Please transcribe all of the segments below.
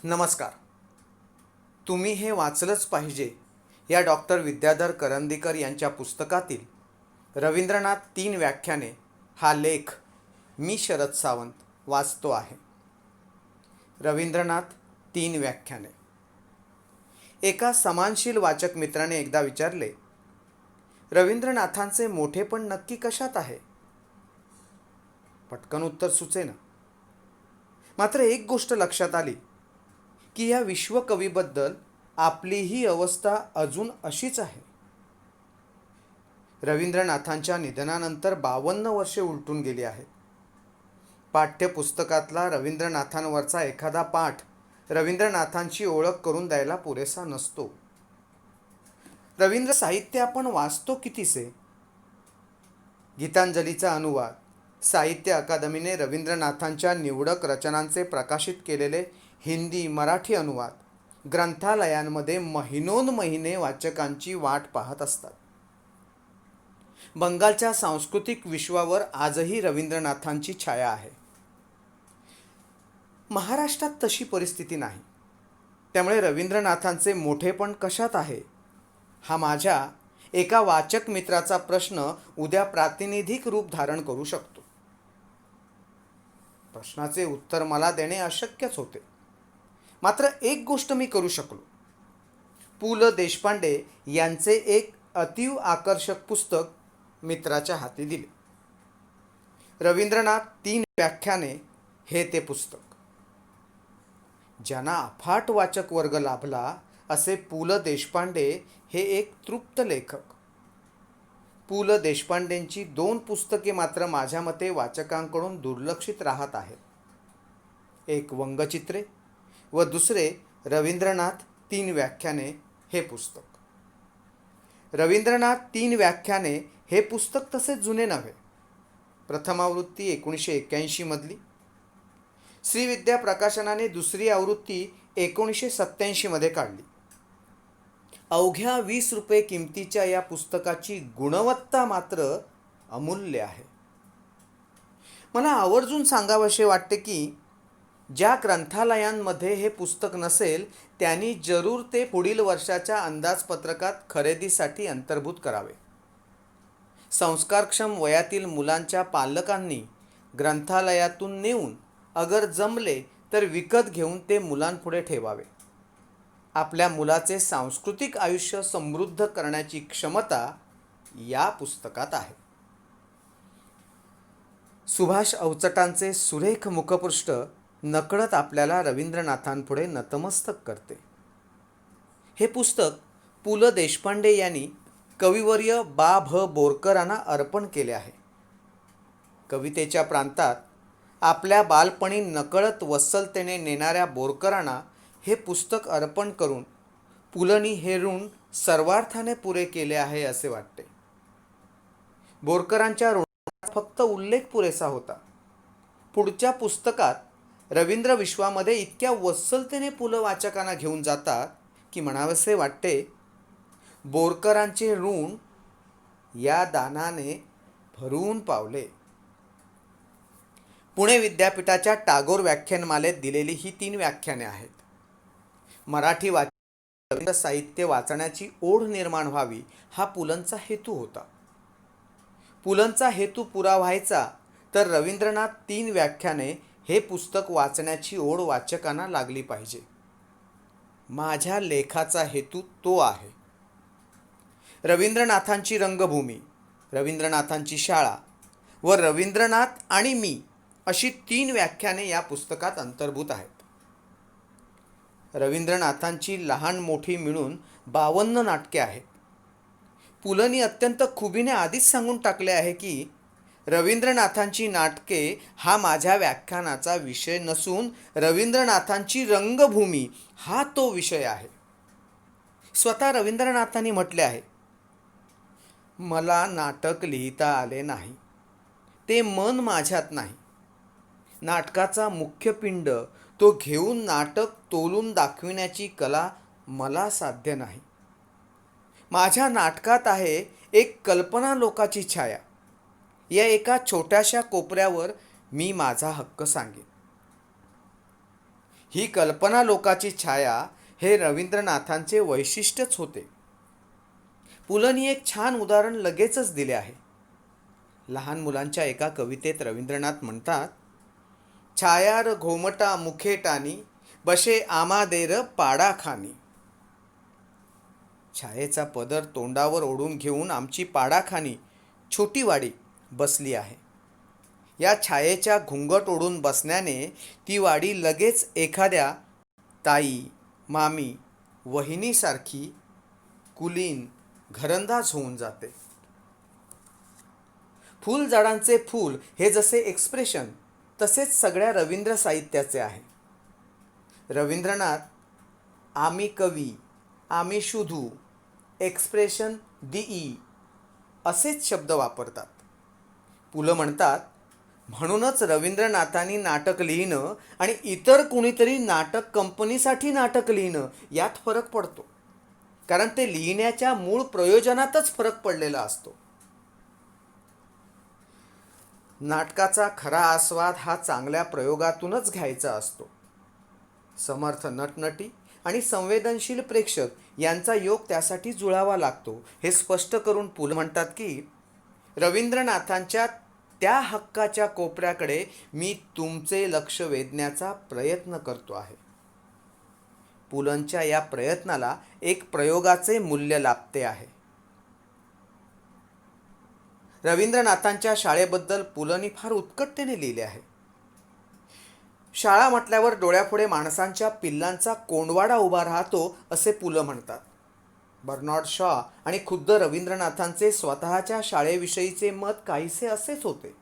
नमस्कार. तुम्ही हे वाचलंच पाहिजे या डॉक्टर विद्याधर करंदीकर यांच्या पुस्तकातील रवींद्रनाथ 3 व्याख्याने हा लेख मी शरद सावंत वाचतो आहे. रवींद्रनाथ 3 व्याख्याने. एका समानशील वाचक मित्राने एकदा विचारले, रवींद्रनाथांचे मोठेपण नक्की कशात आहे? पटकन उत्तर सुचेना. मात्र एक गोष्ट लक्षात आली की या विश्वकवीबद्दल आपलीही अवस्था अजून अशीच आहे. रवींद्रनाथांच्या निधनानंतर 52 वर्षे उलटून गेली आहेत. पाठ्यपुस्तकातला रवींद्रनाथांवरचा एखादा पाठ रवींद्रनाथांची ओळख करून द्यायला पुरेसा नसतो. रवींद्र साहित्य आपण वाचतो कितीसे? गीतांजलीचा अनुवाद साहित्य अकादमीने रवींद्रनाथांच्या निवडक रचनांचे प्रकाशित केलेले हिंदी मराठी अनुवाद ग्रंथालयांमध्ये महिनोन्महिने वाचकांची वाट पाहत असतात. बंगालच्या सांस्कृतिक विश्वावर आजही रवींद्रनाथांची छाया आहे. महाराष्ट्रात तशी परिस्थिती नाही. त्यामुळे रवींद्रनाथांचे मोठेपण कशात आहे हा माझ्या एका वाचक मित्राचा प्रश्न उद्या प्रातिनिधिक रूप धारण करू शकतो. प्रश्नाचे उत्तर मला देणे अशक्यच होते. मात्र एक गोष्ट मी करू शकलो. पु ल देशपांडे यांचे एक अतीव आकर्षक पुस्तक मित्राच्या हाती दिले. रवींद्रनाथ 3 व्याख्याने हे ते पुस्तक. ज्यांना अफाट वाचक वर्ग लाभला असे पु ल देशपांडे हे एक तृप्त लेखक. पु ल देशपांडेंची 2 पुस्तके मात्र माझ्या मते वाचकांकडून दुर्लक्षित राहत आहेत. एक वंगचित्रे व दुसरे रवींद्रनाथ 3 व्याख्याने हे पुस्तक. रवींद्रनाथ 3 व्याख्याने हे पुस्तक तसे जुने नव्हे. प्रथमावृत्ती 1981 मधली. श्रीविद्या प्रकाशनाने दुसरी आवृत्ती 1987 मध्ये काढली. अवघ्या 20 रुपये किमतीच्या या पुस्तकाची गुणवत्ता मात्र अमूल्य आहे. मला आवर्जून सांगावेसे वाटते की ज्या ग्रंथालयांमध्ये हे पुस्तक नसेल त्यांनी जरूर ते पुढील वर्षाच्या अंदाजपत्रकात खरेदीसाठी अंतर्भूत करावे. संस्कारक्षम वयातील मुलांच्या पालकांनी ग्रंथालयातून नेऊन अगर जमले तर विकत घेऊन ते मुलांपुढे ठेवावे. आपल्या मुलाचे सांस्कृतिक आयुष्य समृद्ध करण्याची क्षमता या पुस्तकात आहे. सुभाष अवचटांचे सुरेख मुखपृष्ठ नकळत आपल्याला रवींद्रनाथांपुढे नतमस्तक करते. हे पुस्तक पु ल देशपांडे यांनी कविवर्य बा भ बोरकरांना अर्पण केले आहे. कवितेच्या प्रांतात आपल्या बालपणी नकळत वत्सलतेने नेणाऱ्या बोरकरांना हे पुस्तक अर्पण करून पुलंनी हे ऋण सर्वार्थाने पुरे केले आहे असे वाटते. बोरकरांच्या ऋणाचा फक्त उल्लेख पुरेसा होता. पुढच्या पुस्तकात रवींद्र विश्वामध्ये इतक्या वत्सलतेने पु ल वाचकांना घेऊन जातात की म्हणावेसे वाटते, बोरकरांचे ऋण या दानाने भरून पावले. पुणे विद्यापीठाच्या टागोर व्याख्यानमालेत दिलेली ही 3 व्याख्याने आहेत. मराठी रवींद्र साहित्य वाचण्याची ओढ निर्माण व्हावी हा पुलंचा हेतू होता. पुलंचा हेतू पुरा व्हायचा तर रवींद्रनाथ 3 व्याख्याने हे पुस्तक वाचण्याची ओढ वाचकांना लागली पाहिजे. माझ्या लेखाचा हेतू तो आहे. रवींद्रनाथांची रंगभूमी, रवींद्रनाथांची शाळा व रवींद्रनाथ आणि मी अशी 3 व्याख्याने या पुस्तकात अंतर्भूत आहेत. रवींद्रनाथांची लहान मोठी मिळून 52 नाटके आहेत. पुलंनी अत्यंत खुबीने आधीच सांगून टाकले आहे की रवींद्रनाथांची नाटके हा माझ्या व्याख्यानाचा विषय नसून रवींद्रनाथांची रंगभूमी हा तो विषय आहे. स्वतः रवींद्रनाथांनी म्हटले आहे, मला नाटक लिहिता आले नाही. ते मन माझ्यात नाही. नाटकाचा मुख्य पिंड तो घेऊन नाटक तोलून दाखविण्याची कला मला साध्य नाही. माझ्या नाटकात आहे एक कल्पना लोकाची छाया. या एका छोट्याशा कोपऱ्यावर मी माझा हक्क सांगेन. ही कल्पना लोकाची छाया हे रवींद्रनाथांचे वैशिष्ट्यच होते. पुलंनी एक छान उदाहरण लगेचच दिले आहे. लहान मुलांच्या एका कवितेत रवींद्रनाथ म्हणतात, छायार घोमटा मुखेटानी बशे आमादेर पाडाखानी. छायेचा पदर तोंडावर ओढून घेऊन आमची पाडाखानी छोटी वाडी बसली आहे. या छायेच्या घुंगट ओढून बसण्याने ती वाडी लगेच एखाद्या ताई, मामी, वहिनीसारखी कुलीन घरंदाज होऊन जाते. फुलझाडांचे फूल हे जसे एक्सप्रेशन तसेच सगळ्या रवींद्र साहित्याचे आहे. रवींद्रनाथ आम्ही कवी, आम्ही शुधू, एक्सप्रेशन दिई असेच शब्द वापरतात. पुलं म्हणतात, म्हणूनच रवींद्रनाथांनी नाटक लिहिणं आणि इतर कुणीतरी नाटक कंपनीसाठी नाटक लिहिणं यात फरक पडतो. कारण ते लिहिण्याच्या मूळ प्रयोजनातच फरक पडलेला असतो. नाटकाचा खरा आस्वाद हा चांगल्या प्रयोगातूनच घ्यायचा असतो. समर्थ नटनटी आणि संवेदनशील प्रेक्षक यांचा योग त्यासाठी जुळावा लागतो. हे स्पष्ट करून पुलं म्हणतात की रवींद्रनाथांच्या त्या हक्काच्या कोपऱ्याकडे मी तुमचे लक्ष वेधण्याचा प्रयत्न करतो आहे. पुलंच्या या प्रयत्नाला एक प्रयोगाचे मूल्य लाभते आहे. रवींद्रनाथांच्या शाळेबद्दल पुलंनी फार उत्कटतेने लिहिले आहे. शाळा म्हटल्यावर डोळ्यापुढे माणसांच्या पिल्लांचा कोंडवाडा उभा राहतो असे पुलं म्हणतात. बर्नार्ड शॉ आणि खुद्द रवींद्रनाथांचे स्वतःच्या शाळेविषयीचे मत काहीसे असेच होते.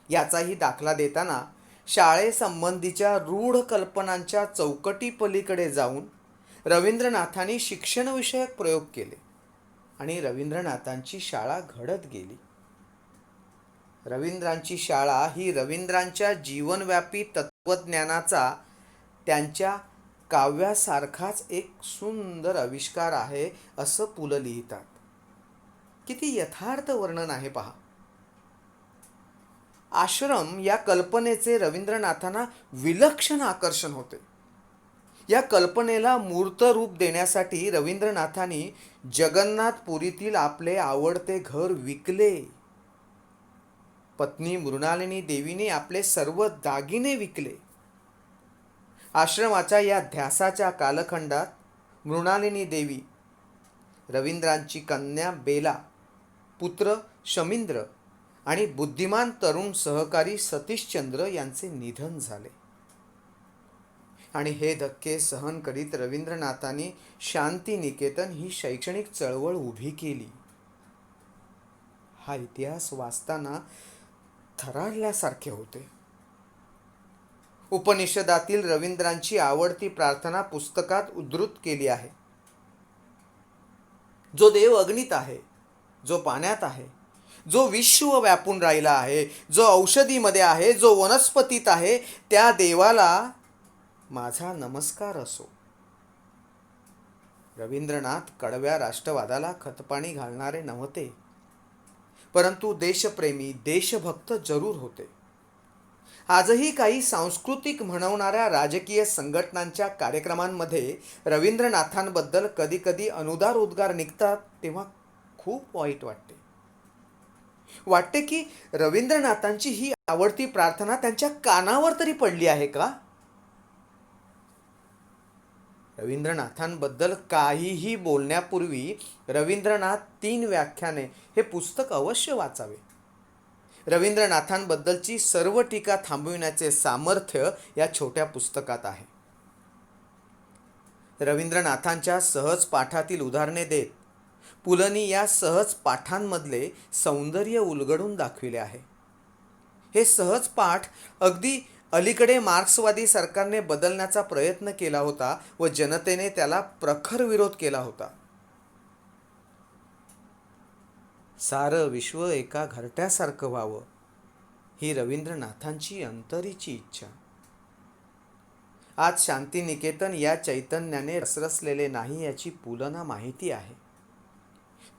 याचाही दाखला देताना शाळेसंबंधीच्या रूढ कल्पनांच्या चौकटी पलीकडे जाऊन रवींद्रनाथांनी शिक्षणविषयक प्रयोग केले आणि रवींद्रनाथांची शाळा घडत गेली. रवींद्रांची शाळा ही रवींद्रांच्या जीवनव्यापी तत्त्वज्ञानाचा त्यांच्या काव्यासारखाच एक सुंदर आविष्कार आहे असं पुलं लिहितात. किती यथार्थ वर्णन आहे पहा. आश्रम या कल्पनेचे रवींद्रनाथांना विलक्षण आकर्षण होते. या कल्पनेला मूर्त रूप देण्यासाठी रवींद्रनाथांनी जगन्नाथपुरीतील आपले आवडते घर विकले. पत्नी मृणालिनी देवीने आपले सर्व दागिने विकले. आश्रमाच्या या ध्यासाच्या कालखंडात मृणालिनी देवी, रवींद्रांची कन्या बेला, पुत्र शमींद्र आणि बुद्धिमान तरुण सहकारी सतीशचंद्र यांचे निधन झाले. आणि हे धक्के सहन करीत रवींद्रनाथांनी शांतिनिकेतन ही शैक्षणिक चळवळ उभी केली. हा इतिहास वाचताना थरारल्यासारखे होते. उपनिषदातील रवींद्रांची आवडती प्रार्थना पुस्तकात उद्धृत केली आहे. जो देव अग्नीत आहे, जो पाण्यात आहे, जो विश्व व्यापून राहिला आहे, जो औषधीमध्ये आहे, जो वनस्पतीत आहे, त्या देवाला माझा नमस्कार असो. रवींद्रनाथ कडव्या राष्ट्रवादाला खतपाणी घालणारे नव्हते, परंतु देशप्रेमी, देशभक्त जरूर होते. आजही काही सांस्कृतिक म्हणवणाऱ्या राजकीय संघटनांच्या कार्यक्रमांमध्ये रवींद्रनाथांबद्दल कधीकधी अनुदार उद्गार निघतात तेव्हा खूप वाईट वाटते. वाटते की रवींद्रनाथांची ही आवडती प्रार्थना त्यांच्या कानावर तरी पडली आहे का? रवींद्रनाथांबद्दल काहीही बोलण्यापूर्वी रवींद्रनाथ 3 व्याख्याने हे पुस्तक अवश्य वाचावे. रवींद्रनाथांबद्दलची सर्व टीका थांबविण्याचे सामर्थ्य या छोट्या पुस्तकात आहे. रवींद्रनाथांच्या सहज पाठातील उदाहरणे देत पुलंनी या सहज पाठांमधले सौंदर्य उलगडून दाखविले आहे. हे सहज पाठ अगदी अलीकडे मार्क्सवादी सरकारने बदलण्याचा प्रयत्न केला होता व जनतेने त्याला प्रखर विरोध केला होता. सारं विश्व एका घरट्यासारखं व्हावं ही रवींद्रनाथांची अंतरीची इच्छा. आज शांतिनिकेतन या चैतन्याने रसरसलेले नाही याची पुलंना माहिती आहे.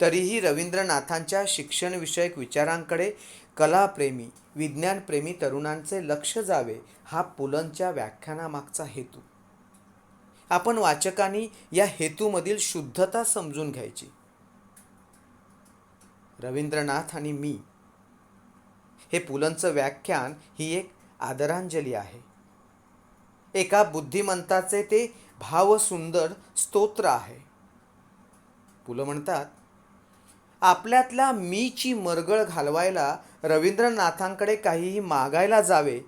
तरीही रवींद्रनाथांच्या शिक्षणविषयक विचारांकडे कलाप्रेमी, विज्ञानप्रेमी तरुणांचे लक्ष जावे हा पुलंच्या व्याख्यानामागचा हेतू. आपण वाचकांनी या हेतूमधील शुद्धता समजून घ्यायची. रवींद्रनाथ आणि मी हे पुलंचं व्याख्यान ही एक आदरांजली आहे. एका बुद्धिमंताचे ते भावसुंदर स्तोत्र आहे. पुलं म्हणतात, आपल्यातल्या मीची मरगळ घालवायला रवींद्रनाथांकडे काहीही मागायला जावे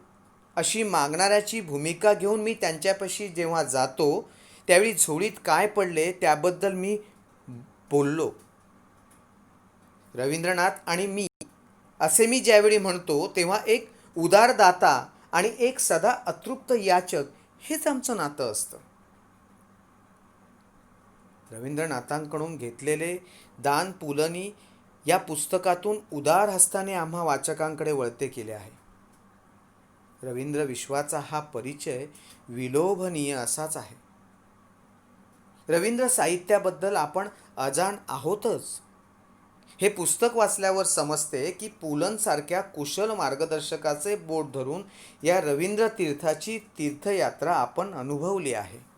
अशी मागणाऱ्याची भूमिका घेऊन मी त्यांच्यापाशी जेव्हा जातो त्यावेळी झोळीत काय पडले त्याबद्दल मी बोललो. रवींद्रनाथ आणि मी असे मी ज्यावेळी म्हणतो तेव्हा एक उदारदाता आणि एक सदा अतृप्त याचक हेच आमचं नातं असतं. रवींद्रनाथांकडून घेतलेले दान पुलंनी या पुस्तकातून उदार हस्ताने आम्हा वाचकांकडे वळते केले आहे. रवींद्र विश्वाचा हा परिचय विलोभनीय असाच आहे. रवींद्र साहित्याबद्दल आपण अजाण आहोतच. हे पुस्तक वाचल्यावर समजते की पुलंसारख्या कुशल मार्गदर्शकाचे बोट धरून या रवींद्र तीर्थाची तीर्थयात्रा आपण अनुभवली आहे.